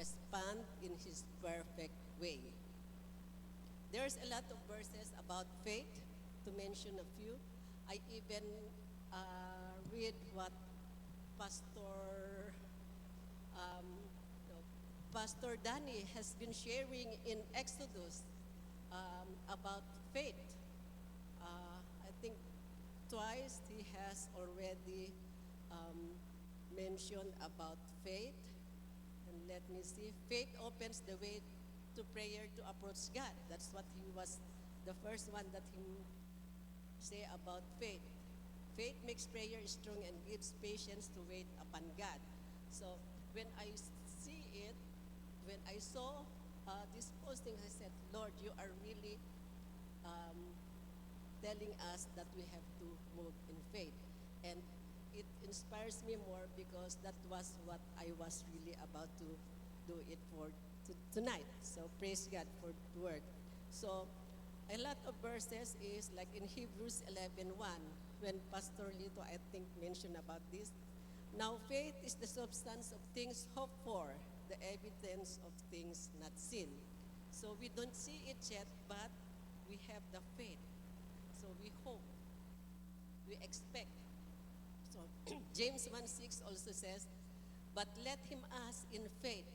respond in His perfect way. There's a lot of verses about faith, to mention a few. I even read what Pastor um, no, Pastor Danny has been sharing in Exodus about faith. I think twice he has already um, mentioned about faith. And let me see. Faith opens the way to prayer to approach God. That's what he was, the first one that he say about faith. Faith makes prayer strong and gives patience to wait upon God. So when I see it, when I saw this posting, I said, Lord, you are really um, telling us that we have to move in faith. And it inspires me more because that was what I was really about to do it for tonight. So praise God for the word. So a lot of verses is like in Hebrews 11:1, when Pastor Lito, I think, mentioned about this. Now faith is the substance of things hoped for, the evidence of things not seen. So we don't see it yet, but we have the faith. So we hope, we expect. So James 1:6 also says, but let him ask in faith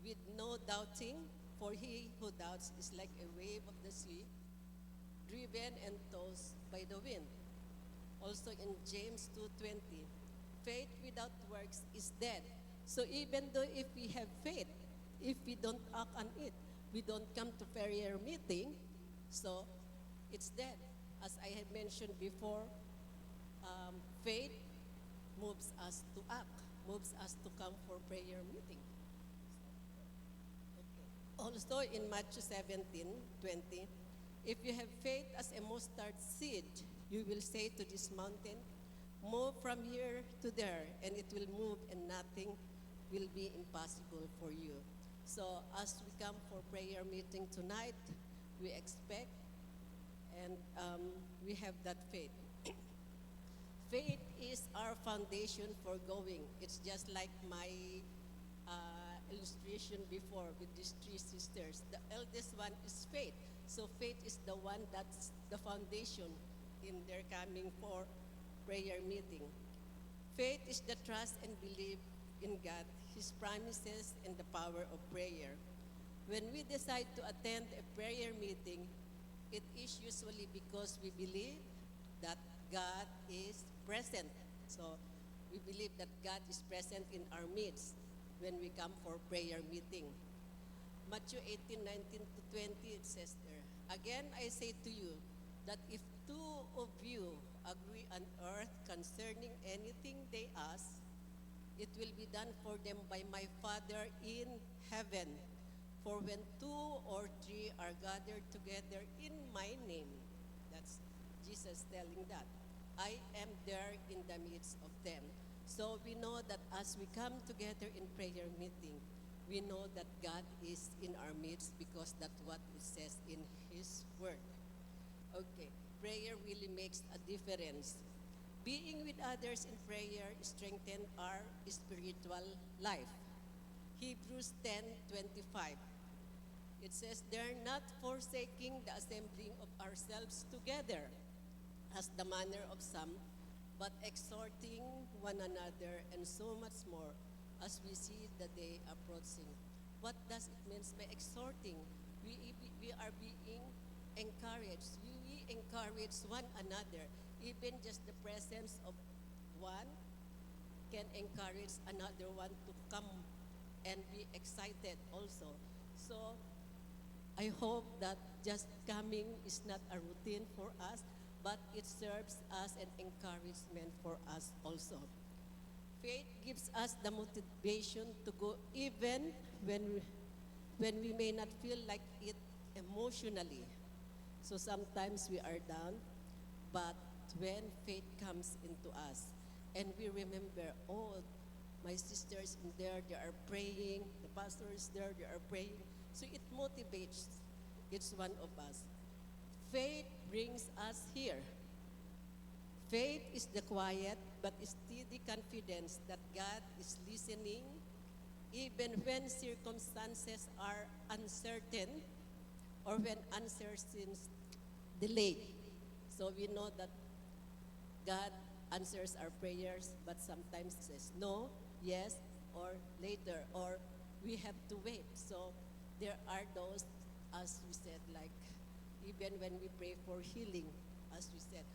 with no doubting, for he who doubts is like a wave of the sea, driven and tossed by the wind. Also in James 2:20, faith without works is dead. So even though if we have faith, if we don't act on it, we don't come to prayer meeting, so it's dead. As I had mentioned before, faith moves us to act, moves us to come for prayer meeting. Okay. Also in Matthew 17:20, if you have faith as a mustard seed, you will say to this mountain, move from here to there, and it will move, and nothing will be impossible for you. So as we come for prayer meeting tonight, we expect and we have that faith. Faith is our foundation for going. It's just like my illustration before with these three sisters. The eldest one is faith. So faith is the one that's the foundation in their coming for prayer meeting. Faith is the trust and belief in God, His promises, and the power of prayer. When we decide to attend a prayer meeting, it is usually because we believe that God is present. So we believe that God is present in our midst when we come for prayer meeting. Matthew 18:19 to 20, it says there, again I say to you that if two of you agree on earth concerning anything they ask, it will be done for them by my Father in heaven. For when two or three are gathered together in my name, that's Jesus telling that, I am there in the midst of them. So we know that as we come together in prayer meeting, we know that God is in our midst because that's what it says in His Word. Okay, prayer really makes a difference. Being with others in prayer strengthens our spiritual life. Hebrews 10:25. It says, they're not forsaking the assembling of ourselves together, as the manner of some, but exhorting one another, and so much more as we see the day approaching. What does it mean by exhorting? We are being encouraged. We encourage one another. Even just the presence of one can encourage another one to come and be excited also. So I hope that just coming is not a routine for us, but it serves as an encouragement for us also. Faith gives us the motivation to go even when we may not feel like it emotionally. So sometimes we are down, but when faith comes into us and we remember, oh, my sisters in there, they are praying, the pastor is there, they are praying. So it motivates each one of us. Faith brings us here. Faith is the quiet but steady confidence that God is listening, even when circumstances are uncertain or when answers seems delayed. So we know that God answers our prayers, but sometimes says no, yes, or later, or we have to wait. So there are those, as we said, like even when we pray for healing, as we said,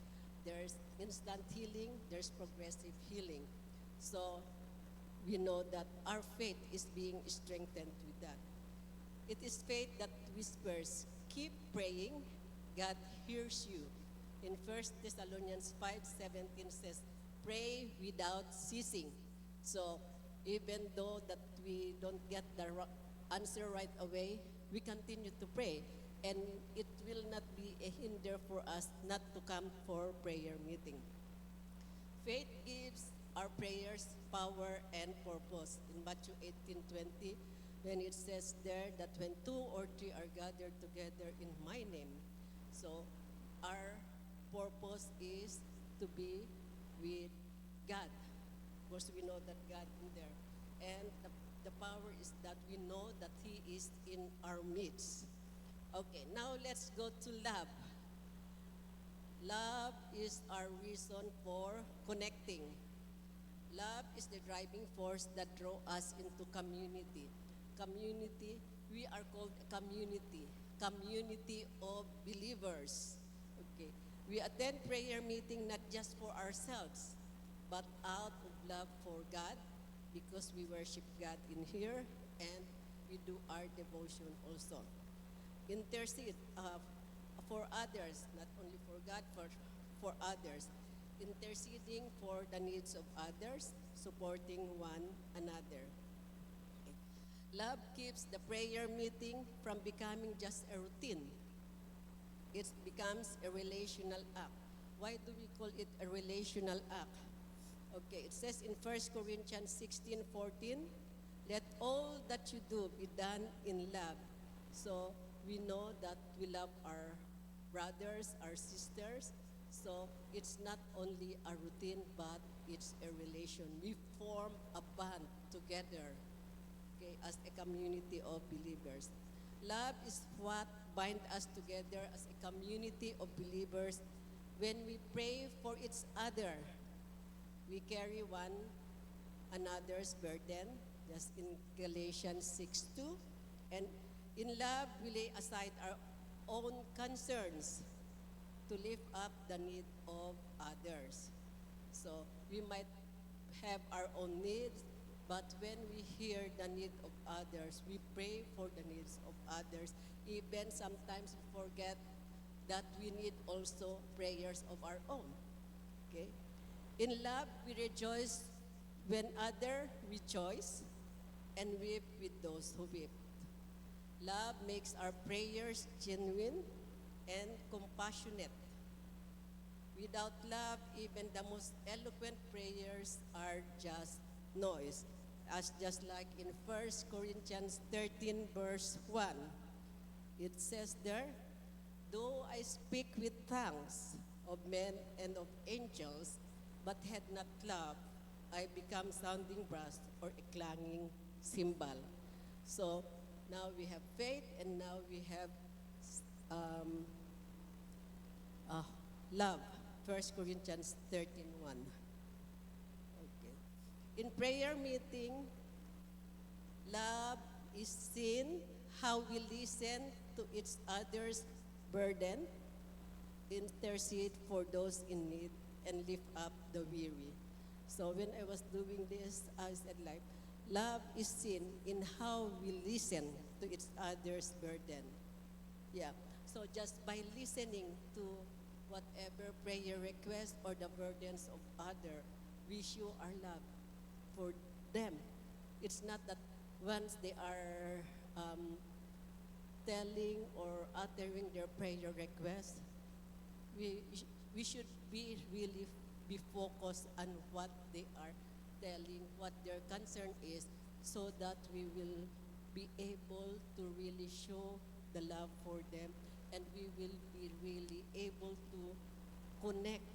there's instant healing, there's progressive healing. So we know that our faith is being strengthened with that. It is faith that whispers, keep praying, God hears you. In 1 Thessalonians 5:17 says, pray without ceasing. So even though that we don't get the answer right away, we continue to pray. And it will not be a hinder for us not to come for prayer meeting. Faith gives our prayers power and purpose. In Matthew 18:20, when it says there that when two or three are gathered together in my name, so our purpose is to be with God. Of course, we know that God is there. And the power is that we know that He is in our midst. Okay, now let's go to love. Love is our reason for connecting. Love is the driving force that draws us into community. Community, we are called a community of believers. Okay, we attend prayer meeting not just for ourselves, but out of love for God, because we worship God in here and we do our devotion also. Intercede for others, not only for God, for others. Interceding for the needs of others, supporting one another. Okay. Love keeps the prayer meeting from becoming just a routine. It becomes a relational act. Why do we call it a relational act? Okay, it says in 1 Corinthians 16:14, let all that you do be done in love. So we know that we love our brothers, our sisters. So it's not only a routine, but it's a relation. We form a bond together, okay, as a community of believers. Love is what binds us together as a community of believers. When we pray for each other, we carry one another's burden, just in Galatians 6:2. And in love, we lay aside our own concerns to lift up the need of others. So we might have our own needs, but when we hear the need of others, we pray for the needs of others. Even sometimes we forget that we need also prayers of our own. Okay? In love, we rejoice when others rejoice and weep with those who weep. Love makes our prayers genuine and compassionate. Without love, even the most eloquent prayers are just noise. As just like in 1 Corinthians 13 verse 1, it says there, though I speak with tongues of men and of angels, but had not love, I become sounding brass or a clanging cymbal. So now we have faith, and now we have love. 1 Corinthians 13:1. Okay. In prayer meeting, love is seen how we listen to each other's burden, intercede for those in need, and lift up the weary. So when I was doing this, I said like, love is seen in how we listen to each other's burden. Yeah. So just by listening to whatever prayer request or the burdens of other, we show our love for them. It's not that once they are telling or uttering their prayer request, we should be really be focused on what they are telling, what their concern is, so that we will be able to really show the love for them, and we will be really able to connect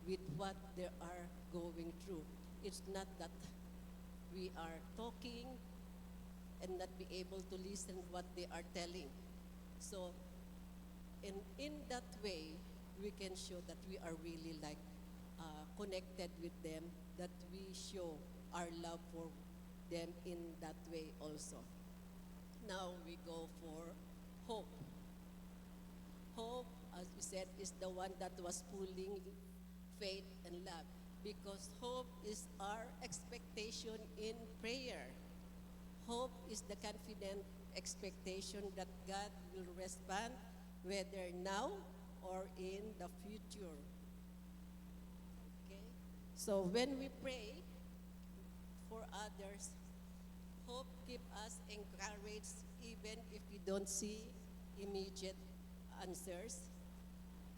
with what they are going through. It's not that we are talking not be able to listen what they are telling. So in that way, we can show that we are really like connected with them, that we show our love for them in that way also. Now we go for hope. Hope, as we said, is the one that was pulling faith and love, because hope is our expectation in prayer. Hope is the confident expectation that God will respond whether now or in the future. Okay? So when we pray for others, hope keep us encouraged even if we don't see immediate answers.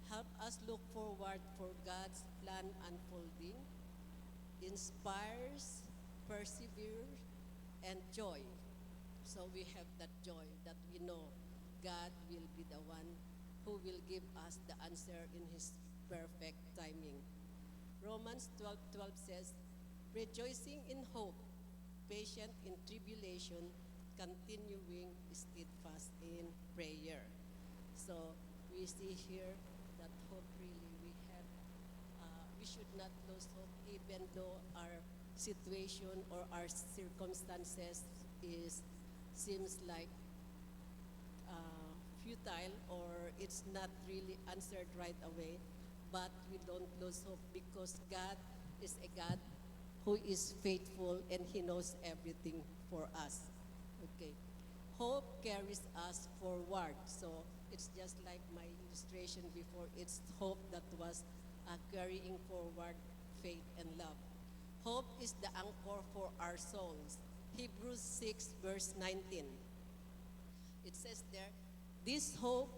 Help us look forward for God's plan unfolding, inspires, perseveres, and joy. So we have that joy that we know God will be the one who will give us the answer in His perfect timing. Romans 12:12 says, rejoicing in hope, patient in tribulation, continuing steadfast in prayer. So we see here that hope really we have. We should not lose hope even though our situation or our circumstances seems like futile or it's not really answered right away. But we don't lose hope because God is a God who is faithful and He knows everything for us. Okay. Hope carries us forward. So it's just like my illustration before. It's hope that was carrying forward faith and love. Hope is the anchor for our souls. Hebrews 6 verse 19. It says there, this hope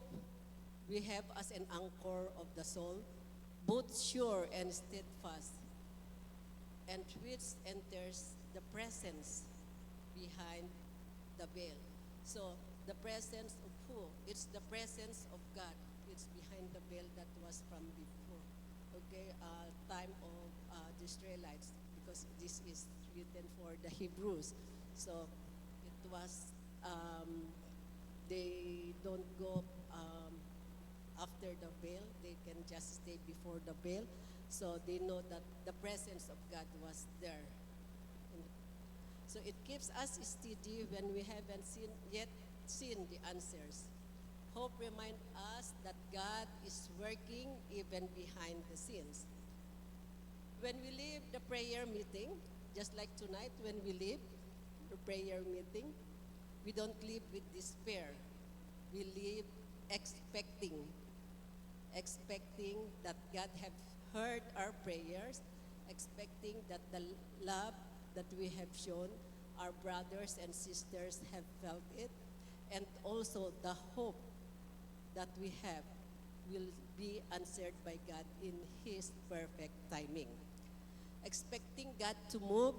we have as an anchor of the soul, both sure and steadfast, and which enters the presence behind the veil. So the presence of who? It's the presence of God. It's behind the veil that was from before. Okay, time of the Israelites, because this is written for the Hebrews. So it was, they don't go after the veil. They can just stay before the veil. So they know that the presence of God was there. So it keeps us steady when we haven't yet seen the answers. Hope reminds us that God is working even behind the scenes. When we leave the prayer meeting, just like tonight when we leave the prayer meeting, we don't leave with despair. We leave expecting that God have heard our prayers, expecting that the love that we have shown, our brothers and sisters have felt it, and also the hope that we have will be answered by God in His perfect timing. Expecting God to move,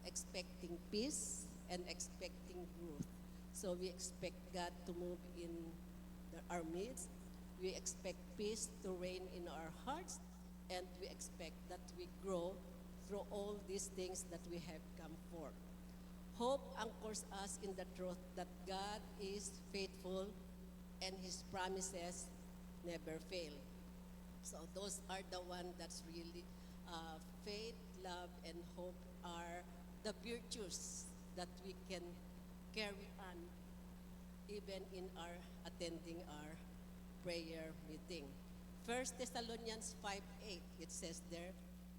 expecting peace, and expecting growth. So we expect God to move in our midst. We expect peace to reign in our hearts, and we expect that we grow through all these things that we have come for. Hope anchors us in the truth that God is faithful and His promises never fail. So those are the one that's really faith, love, and hope are the virtues that we can carry on even in our attending our prayer meeting. 1 Thessalonians 5:8, it says there,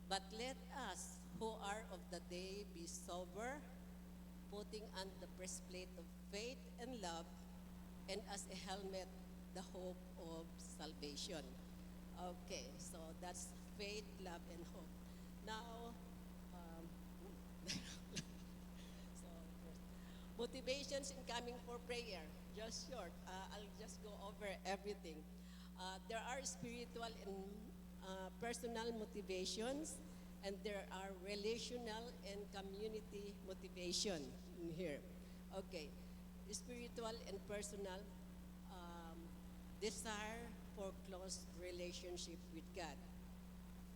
but let us who are of the day be sober, putting on the breastplate of faith and love, and as a helmet, the hope of salvation. Okay, so that's faith, love, and hope. Now, so motivations in coming for prayer. Just short. I'll just go over everything. There are spiritual and personal motivations, and there are relational and community motivation in here. Okay, spiritual and personal desire for close relationship with God.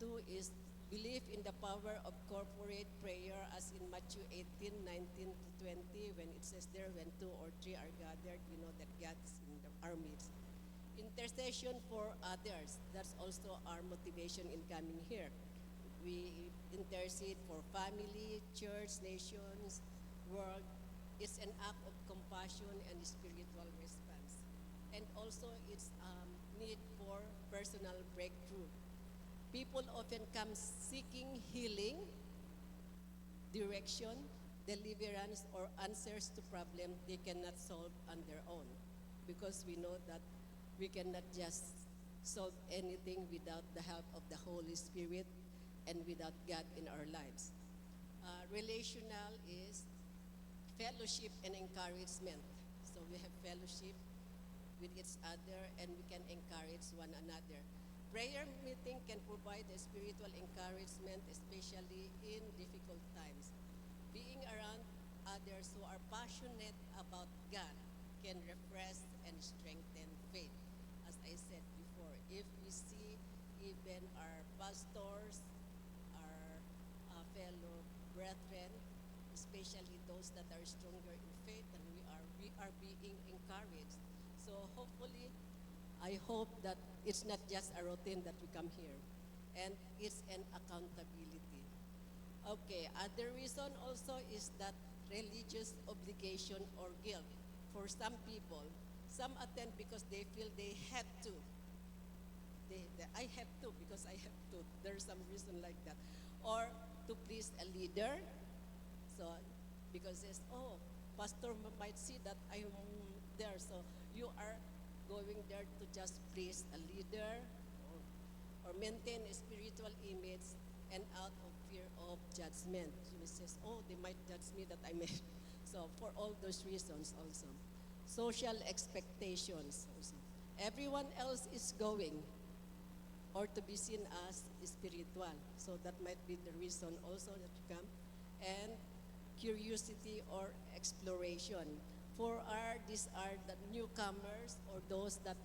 2 is belief in the power of corporate prayer, as in Matthew 18:19 to 20, when it says there, when two or three are gathered, we know that God is in our midst. Intercession for others, that's also our motivation in coming here. We intercede for family, church, nations, world. It's an act of compassion and spiritual response. And also it's need for personal breakthrough. People often come seeking healing, direction, deliverance, or answers to problems they cannot solve on their own. Because we know that we cannot just solve anything without the help of the Holy Spirit and without God in our lives. Relational is fellowship and encouragement. So we have fellowship with each other and we can encourage one another. Prayer meeting can provide a spiritual encouragement, especially in difficult times. Being around others who are passionate about God can refresh and strengthen faith. As I said before, if we see even our pastors, our fellow brethren, especially those that are stronger in faith than we are being encouraged. So hopefully, I hope that it's not just a routine that we come here, and it's an accountability. Okay, other reason also is that religious obligation or guilt. For some people, some attend because they feel they have to. I have to because I have to. There's some reason like that. Or to please a leader. So, because it's, oh, pastor might see that I'm there. So, you are going there to just please a leader or maintain a spiritual image and out of fear of judgment. He says, oh, they might judge me that I may. So, for all those reasons also. Social expectations also. Everyone else is going or to be seen as spiritual. So that might be the reason also that you come. And curiosity or exploration. These are the newcomers or those that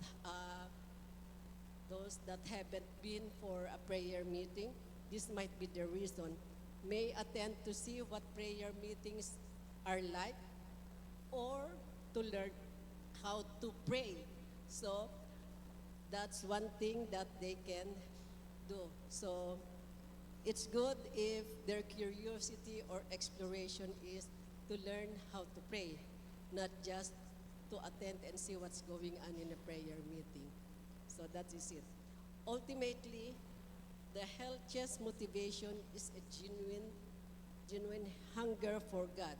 haven't been for a prayer meeting. This might be the reason. May attend to see what prayer meetings are like or to learn how to pray. So that's one thing that they can do. So it's good if their curiosity or exploration is to learn how to pray, not just to attend and see what's going on in a prayer meeting. So that is it. Ultimately, the healthiest motivation is a genuine hunger for God.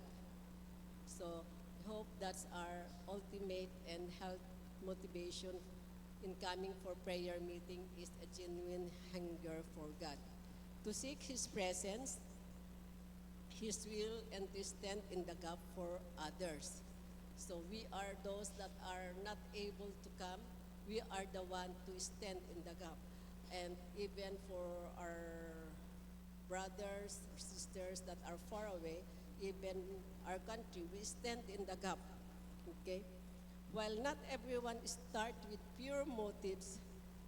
So I hope that's our ultimate and health motivation in coming for prayer meeting is a genuine hunger for God. To seek His presence, His will, and to stand in the gap for others. So we are those that are not able to come. We are the one to stand in the gap. And even for our brothers or sisters that are far away, even our country, we stand in the gap. Okay? While not everyone start with pure motives,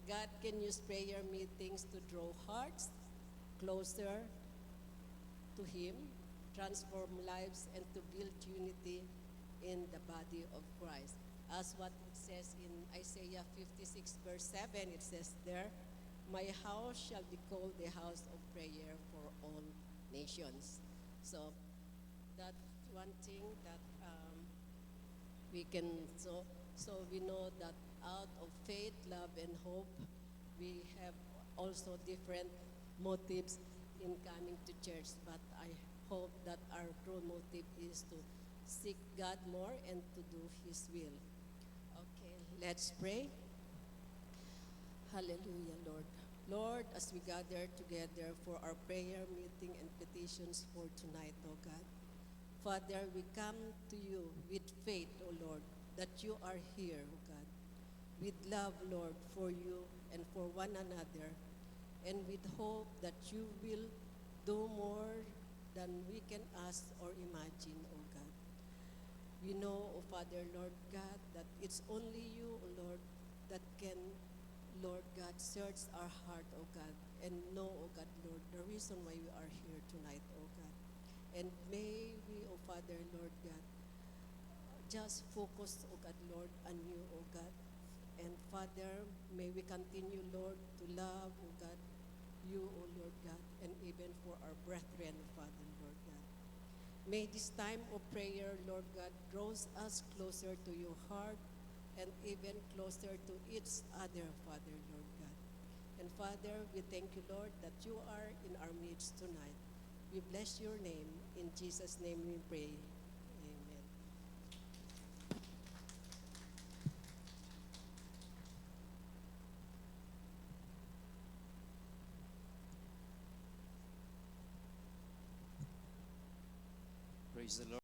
God can use prayer meetings to draw hearts closer to Him, transform lives, and to build unity in the body of Christ. As what it says in Isaiah 56 verse 7, it says there, "My house shall be called the house of prayer for all nations." So that's one thing that we can, so we know that out of faith, love, and hope, we have also different motives in coming to church. But I hope that our true motive is to seek God more and to do His will. Okay, let's pray. Hallelujah, Lord. Lord, as we gather together for our prayer meeting and petitions for tonight, O God, Father, we come to you with faith, O Lord, that you are here, O God, with love, Lord, for you and for one another, and with hope that you will do more than we can ask or imagine, O God. We know, O Father, Lord God, that it's only you, O Lord, that can, Lord God, search our heart, O God, and know, O God, Lord, the reason why we are here tonight, O God. And may we, O Father, Lord God, just focus, O God, Lord, on you, O God. And Father, may we continue, Lord, to love, O God, you, O Lord God, and even for our brethren, Father, Lord God. May this time of prayer, Lord God, draws us closer to your heart and even closer to each other, Father, Lord God. And Father, we thank you, Lord, that you are in our midst tonight. We bless your name. In Jesus' name we pray. Amen. Praise the Lord.